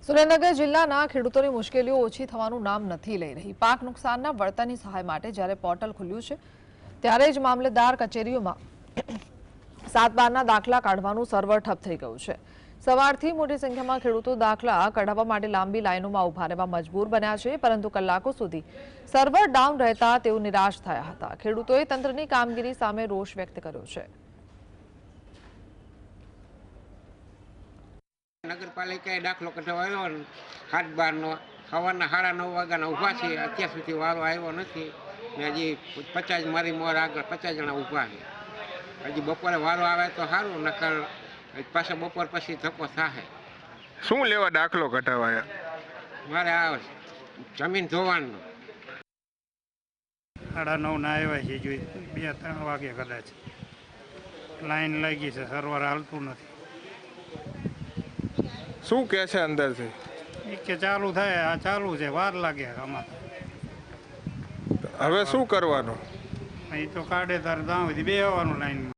સુરેન્દ્રનગર જિલ્લાના ખેડૂતોની મુશ્કેલીઓ ઓછી થવાનું નામ નથી લઈ રહી। પાક નુકસાનના વળતરની સહાય માટે જ્યારે પોર્ટલ ખુલ્યું છે ત્યારે જ મામલતદાર કચેરીઓમાં 7/12ના દાખલા કાઢવાનું સર્વર ઠપ થઈ ગયું છે। સવારથી મોટી સંખ્યામાં ખેડૂતો દાખલા કઢાવવા માટે લાંબી લાઈનોમાં ઊભા રહેવા મજબૂર બન્યા છે, પરંતુ કલાકો સુધી સર્વર ડાઉન રહેતા તેઓ નિરાશ થયા હતા। ખેડૂતોએ તંત્રની કામગીરી સામે રોષ વ્યક્ત કર્યો છે। નગરપાલિકાએ દાખલો કઢાવ્યો 7/12નો સવારના 9:30 વાગ્યાના ઊભા છે। અત્યાર સુધી વારો આવ્યો નથી ને હજી 50 મારી મોર આગળ 50 જણા ઊભા છે। હજી બપોરે વારો આવે તો સારું, નકર પાછા બપોર પછી ધક્કો થાય। શું લેવા દાખલો કઢાવાયા? મારે આ જમીન ધોવાનો 9:30 ના આવ્યા છે, જોઈ 2-3 વાગે કદાચ લાઈન લાગી છે, સર્વર હાલતું નથી। શું કહે છે અંદરથી? કે ચાલુ થાય, આ ચાલુ છે, વાર લાગે આમાં। હવે શું કરવાનું? અહીં તો કાઢે તાર ત્યાં સુધી બેસવાનું લાઈનમાં।